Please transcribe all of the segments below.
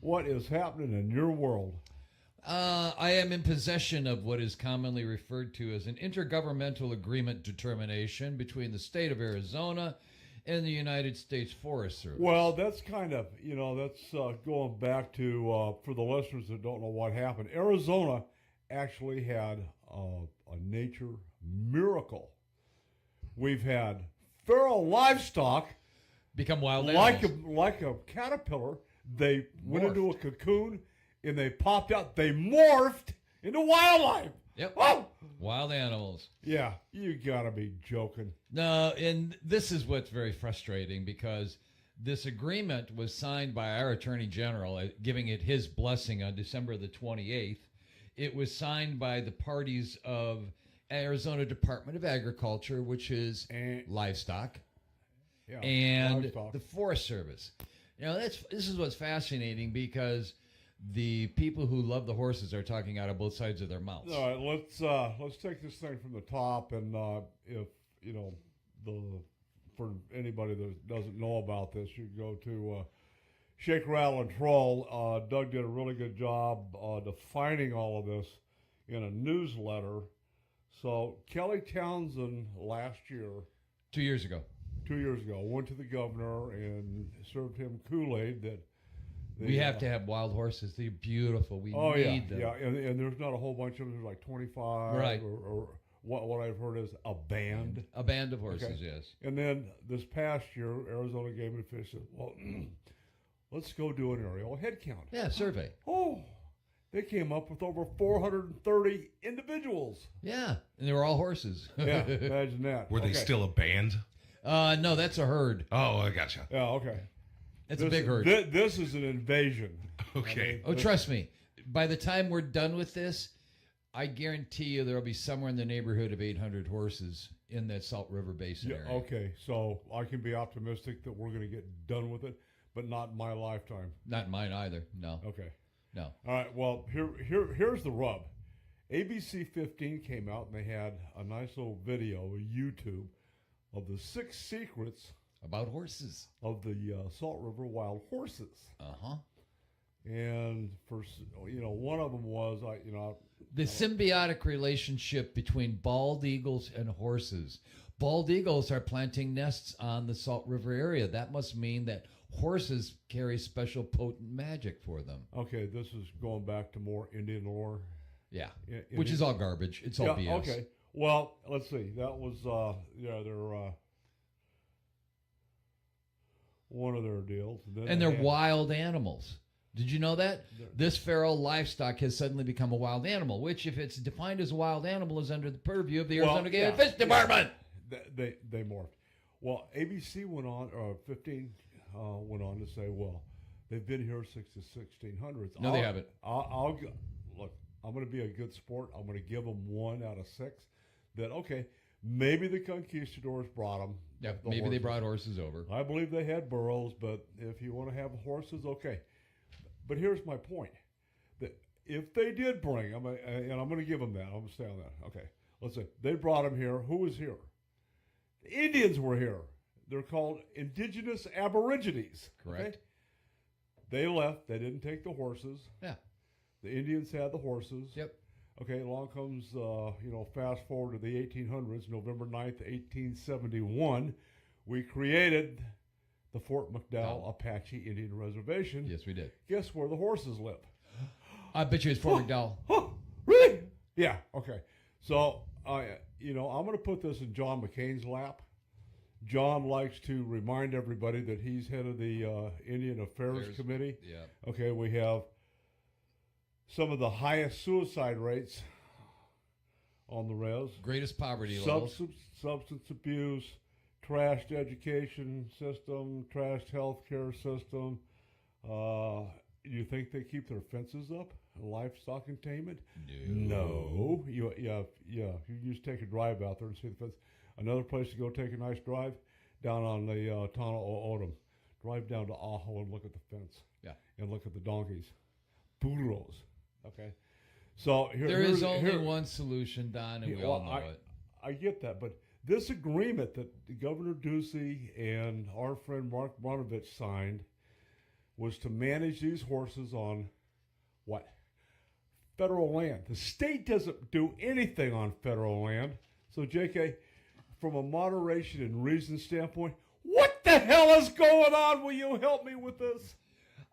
What is happening in your world? I am in possession of what is commonly referred to as an intergovernmental agreement determination between the state of Arizona and the United States Forest Service. Well, that's kind of, that's going back to, for the listeners that don't know what happened. Arizona actually had a nature miracle. We've had feral livestock become wild like animals. like a caterpillar. They went Morphed. into a cocoon and they popped out. They morphed into wildlife. Yep. Oh! Wild animals. Yeah, you gotta be joking. No, and this is what's very frustrating because this agreement was signed by our Attorney General, giving it his blessing on December the 28th. It was signed by the parties of Arizona Department of Agriculture, which is livestock, and livestock. the Forest Service. This is what's fascinating because the people who love the horses are talking out of both sides of their mouths. All right, let's take this thing from the top, and if for anybody that doesn't know about this, you go to Shake, Rattle, and Troll. Doug did a really good job defining all of this in a newsletter. So Kelly Townsend last year, 2 years ago, went to the governor and served him Kool-Aid that we have to have wild horses. They're beautiful. We need them. Yeah, and there's not a whole bunch of them. There's like 25, right? Or what I've heard is a band. A band of horses, yes. And then this past year, Arizona Game and Fish said, "Well, let's go do an aerial head count." Yeah, survey. Oh, they came up with over 430 individuals. Yeah, and they were all horses. Yeah, imagine that. Were they still a band? No, that's a herd. Oh, I gotcha. Yeah, okay. That's a big herd. This is an invasion. Okay. Trust me. By the time we're done with this, I guarantee you there will be somewhere in the neighborhood of 800 horses in that Salt River Basin area. Okay, so I can be optimistic that we're going to get done with it, but not in my lifetime. Not mine either. No. Okay. No. All right. Well, here's the rub. ABC 15 came out and they had a nice little video, a YouTube, of the 6 secrets about horses of the Salt River wild horses. And for one of them was the symbiotic relationship between bald eagles and horses. Bald eagles are planting nests on the Salt River area. That must mean that horses carry special potent magic for them. Okay, this is going back to more Indian lore. Yeah, which is all garbage. It's all BS. Okay. Well, let's see. That was they're one of their deals. And they're wild animals. Did you know that? This feral livestock has suddenly become a wild animal, which, if it's defined as a wild animal, is under the purview of the Arizona Game and Fish Department. They morphed. Well, ABC went on, or 15 went on to say, well, they've been here since the 1600s. No, they haven't. Look, I'm going to be a good sport. I'm going to give them 1 out of 6. That, okay, maybe the conquistadors brought them. Yeah, maybe they brought horses over. I believe they had burros, but if you want to have horses, okay. But here's my point. That if they did bring them, and I'm going to give them that. I'm going to stay on that. Okay. Let's say they brought them here. Who was here? The Indians were here. They're called indigenous aborigines. Correct. Okay? They left. They didn't take the horses. Yeah. The Indians had the horses. Yep. Okay, along comes, fast forward to the 1800s, November 9th, 1871. We created the Fort McDowell Apache Indian Reservation. Yes, we did. Guess where the horses live? I bet you it's Fort McDowell. Really? Yeah, okay. So, I'm going to put this in John McCain's lap. John likes to remind everybody that he's head of the Indian Affairs Committee. Yeah. Okay, we have some of the highest suicide rates on the res. Greatest poverty levels. Substance abuse, trashed education system, trashed healthcare system. You think they keep their fences up? Livestock containment? No. You just take a drive out there and see the fence. Another place to go take a nice drive, down on the Tono O'odham. Drive down to Ajo and look at the fence. Yeah. And look at the donkeys. Burros. Okay. So there is only one solution, Don, and we all know it. I get that, but this agreement that Governor Ducey and our friend Mark Brnovich signed was to manage these horses on what? Federal land. The state doesn't do anything on federal land. So, JK, from a moderation and reason standpoint, what the hell is going on? Will you help me with this?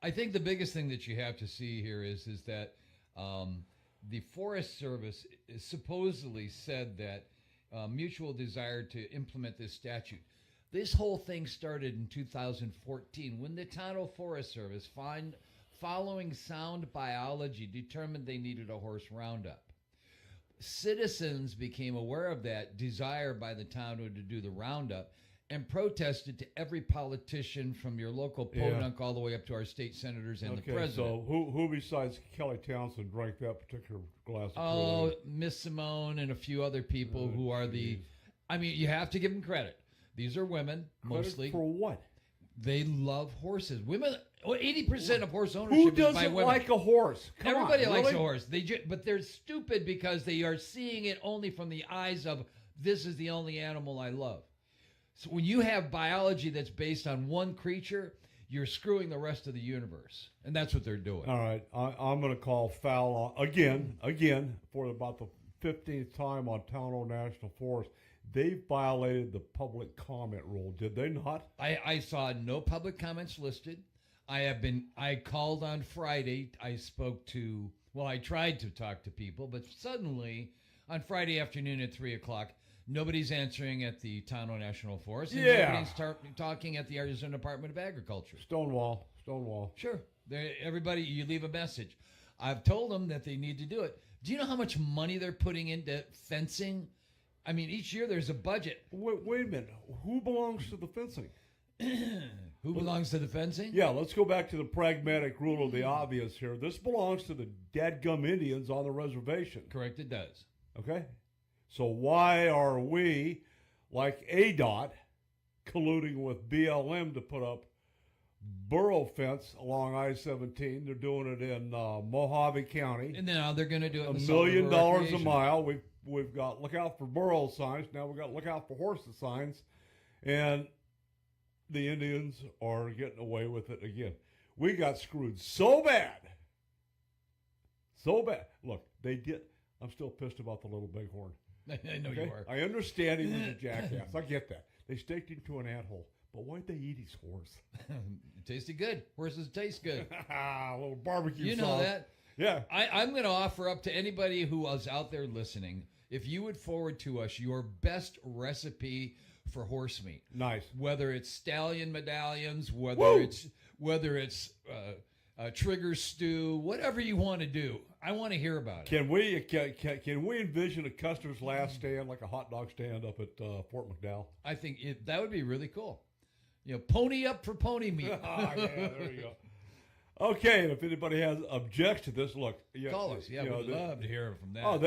I think the biggest thing that you have to see here is that the Forest Service is supposedly said that mutual desire to implement this statute. This whole thing started in 2014 when the Tonto Forest Service, following sound biology, determined they needed a horse roundup. Citizens became aware of that desire by the Tonto to do the roundup and protested to every politician from your local podunk all the way up to our state senators and the president. So who besides Kelly Townsend drank that particular glass of Kool-Aid? Miss Simone and a few other people who are the... I mean, you have to give them credit. These are women, mostly. For what? They love horses. Women, 80% of horse ownership Who is by doesn't women. like a horse? Everybody on, likes really? a horse. But they're stupid because they are seeing it only from the eyes of, this is the only animal I love. So when you have biology that's based on one creature, you're screwing the rest of the universe. And that's what they're doing. All right. I'm going to call foul on, again, for about the 15th time on Tonto National Forest. They violated the public comment rule, did they not? I saw no public comments listed. I called on Friday. I tried to talk to people, but suddenly on Friday afternoon at 3 o'clock, nobody's answering at the Tonto National Forest. And nobody's talking at the Arizona Department of Agriculture. Stonewall. Sure. Everybody, you leave a message. I've told them that they need to do it. Do you know how much money they're putting into fencing? I mean, each year there's a budget. Wait a minute. Who belongs to the fencing? Who belongs to the fencing? Yeah, let's go back to the pragmatic rule of the obvious here. This belongs to the dadgum Indians on the reservation. Correct, it does. Okay? So why are we, like ADOT, colluding with BLM to put up borough fence along I-17? They're doing it in Mojave County. And now they're going to do it in $1 million a mile. We've got look out for burro signs. Now we've got look out for horses signs. And the Indians are getting away with it again. We got screwed so bad. So bad. Look, they did. I'm still pissed about the little bighorn. I know you are. I understand he was a jackass. I get that. They staked him to an anthill. But why'd they eat his horse? It tasted good. Horses taste good. A little barbecue sauce. You know that? Yeah. I'm going to offer up to anybody who is out there listening, if you would forward to us your best recipe for horse meat. Nice. Whether it's stallion medallions, whether it's trigger stew, whatever you want to do. I want to hear about it. Can we envision a Custer's last stand, like a hot dog stand up at Fort McDowell? I think that would be really cool. You know, pony up for pony meat. Yeah, there you go. Okay, and if anybody objects to this, look. Call us. Yeah, we'd love to hear from that. Oh,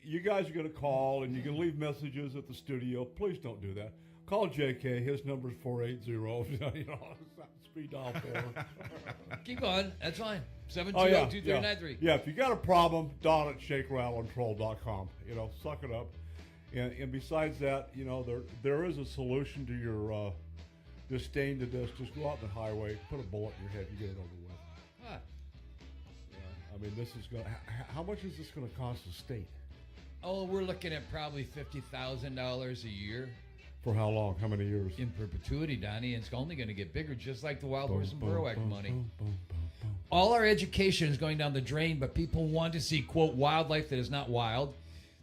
you guys are going to call, and you can leave messages at the studio. Please don't do that. Call JK. His number's 480. Speed dial for. Keep going. That's fine. 720-2393. Yeah, if you got a problem, Don at ShakeRattleAndTroll.com. Suck it up. And besides that, there is a solution to your disdain to this. Just go out on the highway, put a bullet in your head, you get it over with. Huh. Yeah, I mean, this is going. How much is this going to cost the state? Oh, we're looking at probably $50,000 a year. For how long? How many years? In perpetuity, Donnie. And it's only going to get bigger, just like the Wild Horse and Burro Act money. All our education is going down the drain, but people want to see, quote, wildlife that is not wild.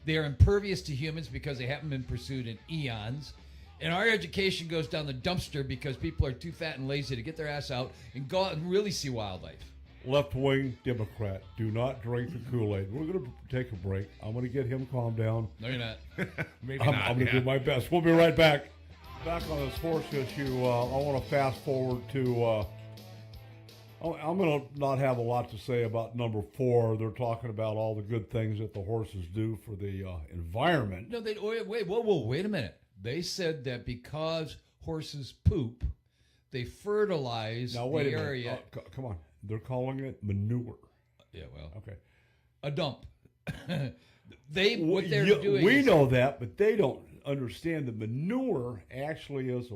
They are impervious to humans because they haven't been pursued in eons. And our education goes down the dumpster because people are too fat and lazy to get their ass out and go out and really see wildlife. Left-wing Democrat, do not drink the Kool-Aid. We're going to take a break. I'm going to get him calmed down. No, you're not. Maybe I'm not. going to do my best. We'll be right back. Back on this horse issue, I want to fast forward to... I'm going to not have a lot to say about number 4. They're talking about all the good things that the horses do for the environment. No, wait a minute. They said that because horses poop, they fertilize Now, wait the a minute. area. Come on. They're calling it manure. Yeah, well. Okay. A dump. What they're doing we is, know that, but they don't understand that manure actually is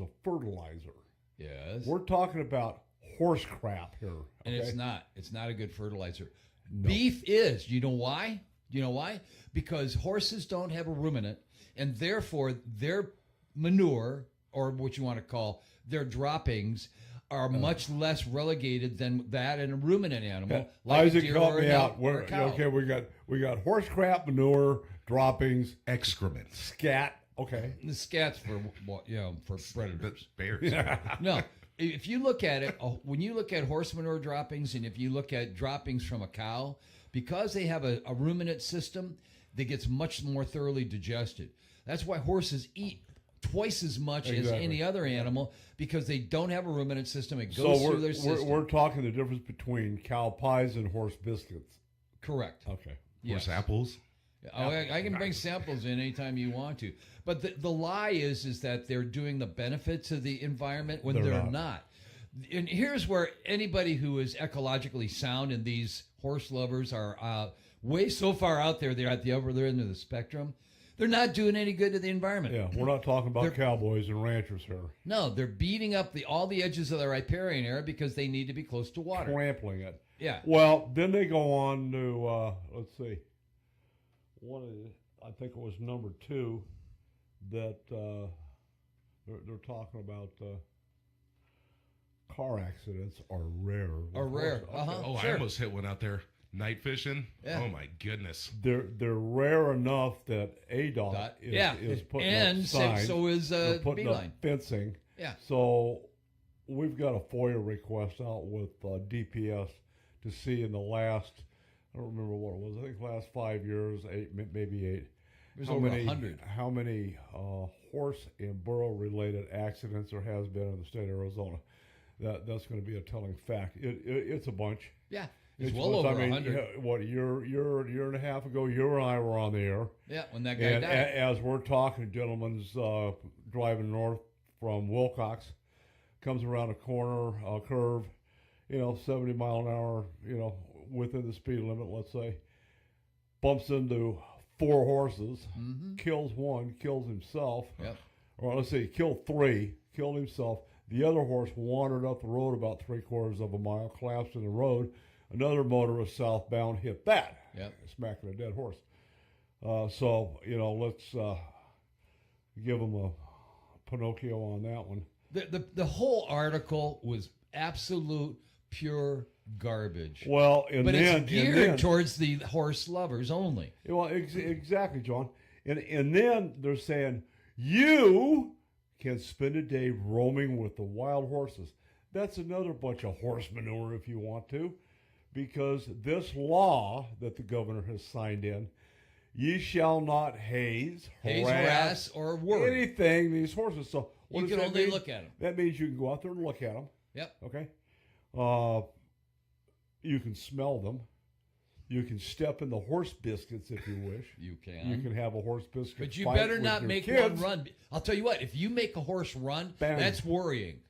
a fertilizer. Yes. We're talking about horse crap here. And okay? it's not. It's not a good fertilizer. No. Beef is. You know why? You know why? Because horses don't have a ruminant, and therefore their manure, or what you want to call their droppings, are much less relegated than that in a ruminant animal. Okay. Like a Isaac, deer help or me a out. or a cow. Okay, we got horse crap, manure, droppings, Excrement. scat. Okay. The scats for for predators. Bears. No, if you look at it, when you look at horse manure droppings, and if you look at droppings from a cow, because they have a ruminant system, that gets much more thoroughly digested. That's why horses eat twice as much as any other animal, because they don't have a ruminant system. It goes through their system. We're talking the difference between cow pies and horse biscuits. Correct. Okay. Horse Yes. apples. Oh, I can bring samples in anytime you want to. But the lie is that they're doing the benefits of the environment when they're not. And here's where anybody who is ecologically sound, and these horse lovers are way so far out there, they're at the other end of the spectrum. They're not doing any good to the environment. Yeah, we're not talking about cowboys and ranchers here. No, they're beating up all the edges of the riparian area because they need to be close to water. Trampling it. Yeah. Well, then they go on to, let's see, I think it was number 2, that they're talking about car accidents are rare. Are rare. Okay. Oh, Sure. I almost hit one out there. Night fishing. Yeah. Oh my goodness. They're rare enough that ADOT is putting and up signs. so is They're putting Beeline. up fencing. Yeah. So we've got a FOIA request out with DPS to see in the last, I don't remember what it was, I think last 5 years, 8, maybe 8. There's over 100. How many horse and burro related accidents there has been in the state of Arizona? That's going to be a telling fact. It's a bunch. Yeah. It's well over 100. What, a year and a half ago, you and I were on the air. Yeah, when that guy And died. as we're talking, gentleman's driving north from Wilcox, comes around a corner, curve, 70 mile an hour, within the speed limit, let's say, bumps into 4 horses, kills one, kills himself. Yep. Or let's say he killed 3, killed himself. The other horse wandered up the road about 3/4 of a mile, collapsed in the road. Another motorist southbound hit that, smacking a dead horse. So, let's give him a Pinocchio on that one. The whole article was absolute pure garbage. Well, but it's geared towards the horse lovers only. Well, exactly, John. And then they're saying, you can spend a day roaming with the wild horses. That's another bunch of horse manure if you want to, because this law that the governor has signed in, ye shall not haze, harass, or worry anything these horses. So what you does can that only mean? look at them. That means you can go out there and look at them. Yep. Okay. You can smell them. You can step in the horse biscuits if you wish. You can. You can have a horse biscuit. But you fight better with not your make kids. one run. I'll tell you what, if you make a horse run, Bam. that's worrying.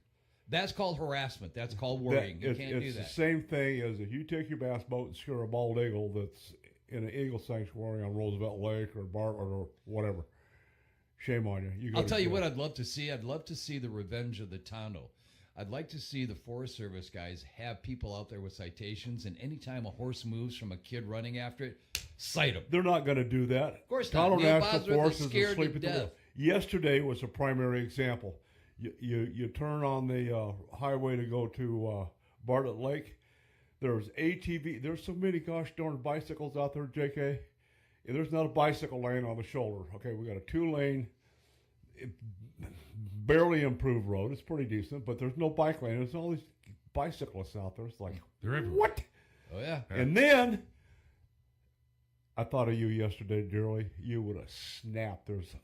That's called harassment. That's called worrying. You can't do It's that. the same thing as if you take your bass boat and scare a bald eagle that's in an eagle sanctuary on Roosevelt Lake or Bartlett or whatever. Shame on you. I'll tell you what I'd love to see. I'd love to see the revenge of the Tondo. I'd like to see the Forest Service guys have people out there with citations, and anytime a horse moves from a kid running after it, cite them. They're not going to do that. Of course not. Colorado Neil National Bosworth Forest is is scared asleep to at the wheel. death. Yesterday was a primary example. You turn on the highway to go to Bartlett Lake. There's ATV. There's so many gosh darn bicycles out there, JK. And there's not a bicycle lane on the shoulder. Okay, we got a 2-lane, barely improved road. It's pretty decent, but there's no bike lane. There's all these bicyclists out there. It's like, They're everywhere. what? Oh, yeah. And then I thought of you yesterday, dearly. You would have snapped. There's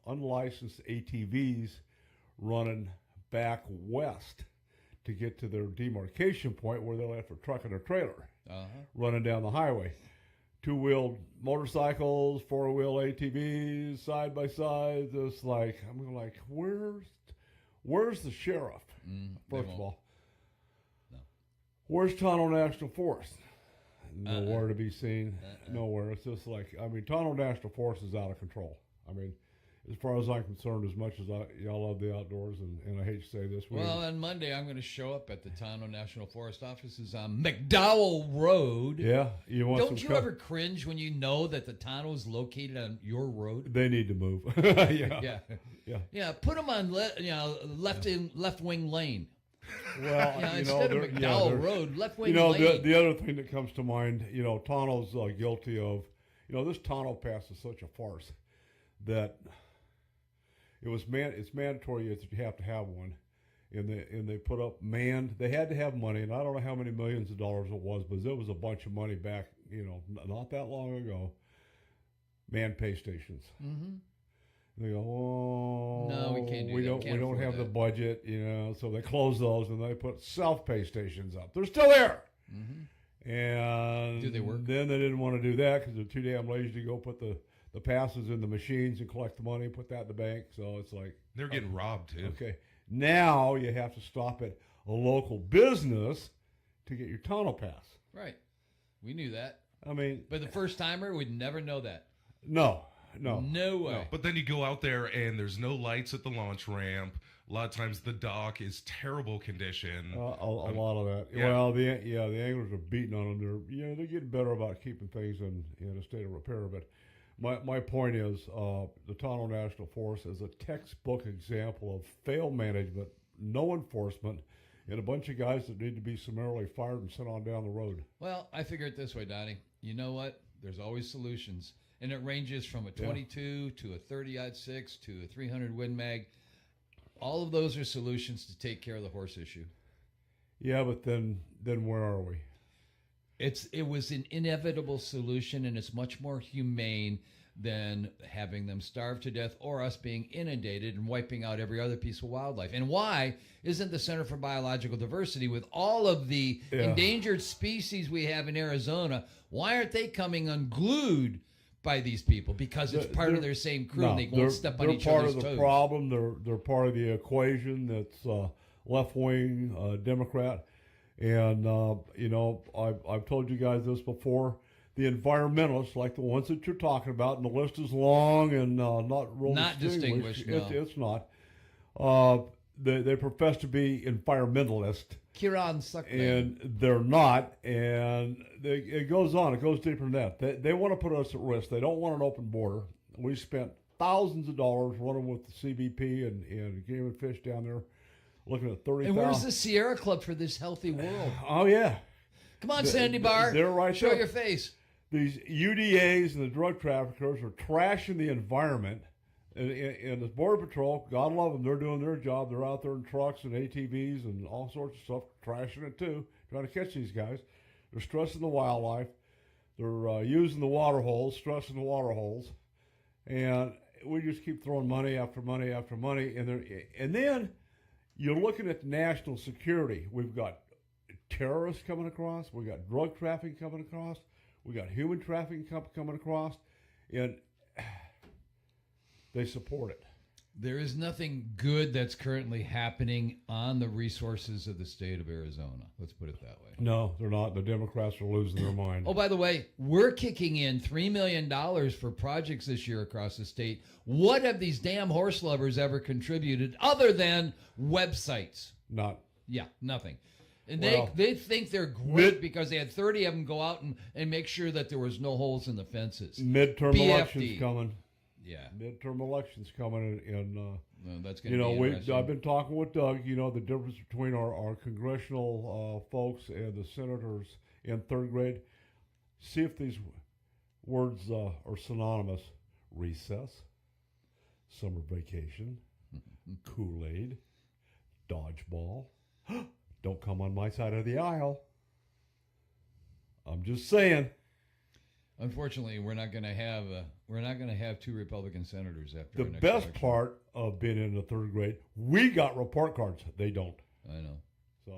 unlicensed ATVs running back west to get to their demarcation point where they'll have to truck and a trailer running down the highway. 2-wheeled motorcycles, 4-wheel ATVs, side by side. Just like, I'm like, where's the sheriff? First of all, No. where's Tonto National Forest? Nowhere to be seen. Nowhere. It's just like, Tonto National Forest is out of control. as far as I'm concerned, as much as y'all love the outdoors, and I hate to say this, Well, on Monday, I'm going to show up at the Tonto National Forest offices on McDowell Road. yeah, you want Don't some you ever cringe when you know that the Tonto is located on your road? They need to move. Yeah. Yeah. Put them on left wing lane. Well, Instead of McDowell Road, left wing lane. The other thing that comes to mind, Tonto's guilty of, this Tonto Pass is such a farce that it's mandatory that you have to have one, and they put up they had to have money, and I don't know how many millions of dollars it was, but it was a bunch of money back, not that long ago. Manned pay stations. Mm-hmm. They go, oh, no, we can't do that. We don't have the budget, so they close those and they put self-pay stations up. They're still there. Mm-hmm. And do they work? Then they didn't want to do that because they're too damn lazy to go put the passes in the machines and collect the money and put that in the bank. So it's like They're getting robbed too. Okay, now you have to stop at a local business to get your Tonto Pass. Right. We knew that. I mean, but the first timer would never know that. No way. No. But then you go out there and there's no lights at the launch ramp. A lot of times the dock is terrible condition. A lot of that. Yeah. Well, the anglers are beating on them. They're getting better about keeping things in a state of repair. But my point is, the Tonto National Forest is a textbook example of failed management, no enforcement, and a bunch of guys that need to be summarily fired and sent on down the road. Well, I figure it this way, Donnie. You know what? There's always solutions. And it ranges from a 22 to a 30-06 to a 300 Win Mag. All of those are solutions to take care of the horse issue. Yeah, but then where are we? It was an inevitable solution, and it's much more humane than having them starve to death or us being inundated and wiping out every other piece of wildlife. And why isn't the Center for Biological Diversity, with all of the endangered species we have in Arizona, why aren't they coming unglued by these people? Because it's part of their same crew, and they won't step on each other's toes. They're part of the problem. They're part of the equation. That's left-wing Democrat. And, I've told you guys this before. The environmentalists, like the ones that you're talking about, and the list is long and not distinguished. No. It's not. They profess to be environmentalists. Kiran Suckman. And they're not. And it goes on. It goes deeper than that. They want to put us at risk. They don't want an open border. We spent thousands of dollars running with the CBP and Game and Fish down there, looking at 30,000. And where's the Sierra Club for this healthy world? Oh, yeah. Come on, Sandy Bar. They're right Show there. your face. These UDAs and the drug traffickers are trashing the environment. And the Border Patrol, God love them, they're doing their job. They're out there in trucks and ATVs and all sorts of stuff, trashing it too, trying to catch these guys. They're stressing the wildlife. They're using the water holes, stressing the water holes. And we just keep throwing money after money after money. And then you're looking at national security. We've got terrorists coming across. We've got drug trafficking coming across. We've got human trafficking coming across. And they support it. There is nothing good that's currently happening on the resources of the state of Arizona. Let's put it that way. No, they're not. The Democrats are losing their mind. Oh, by the way, we're kicking in $3 million for projects this year across the state. What have these damn horse lovers ever contributed other than websites? Not. Yeah, nothing. And Well, they think they're great because they had 30 of them go out and make sure that there was no holes in the fences. Midterm BFD. elections coming. Yeah. Midterm elections coming, and No, that's going to be interesting. I've been talking with Doug. The difference between our congressional folks and the senators in third grade. See if these words are synonymous: recess, summer vacation, Kool-Aid, dodgeball. Don't come on my side of the aisle. I'm just saying. Unfortunately, we're not going to have two Republican senators after The our next best election. part of being in the third grade, we got report cards. They don't. I know. So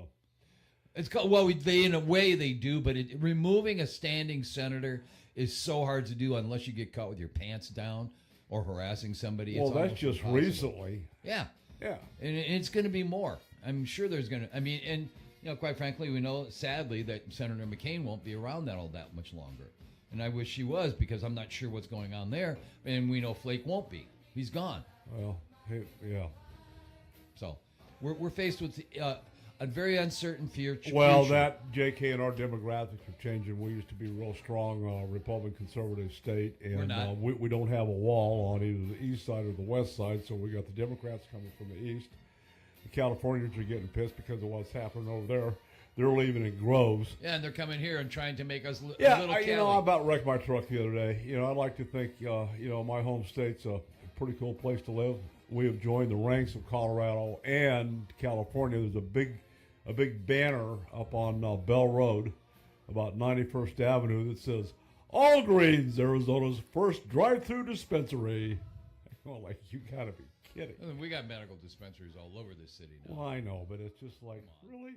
It's called, they in a way they do, but removing a standing senator is so hard to do unless you get caught with your pants down or harassing somebody. well, It's that's almost just impossible. recently. Yeah, Yeah. and it's going to be more. I'm sure there's going to. I mean, and quite frankly, we know sadly that Senator McCain won't be around that much longer. And I wish he was, because I'm not sure what's going on there. And we know Flake won't be. He's gone. Well, yeah. So we're faced with a very uncertain future. Well, that JK and our demographics are changing. We used to be a real strong Republican conservative state, and We're not. we don't have a wall on either the east side or the west side. So we got the Democrats coming from the east. The Californians are getting pissed because of what's happening over there. They're leaving in groves. Yeah, and they're coming here and trying to make us Yeah, a little I about wrecked my truck the other day. I'd like to think, my home state's a pretty cool place to live. We have joined the ranks of Colorado and California. There's a big banner up on Bell Road, about 91st Avenue, that says, "All Greens, Arizona's first drive-through dispensary." Well, like, you gotta be kidding. We got medical dispensaries all over this city now. Well, I know, but it's just like, really?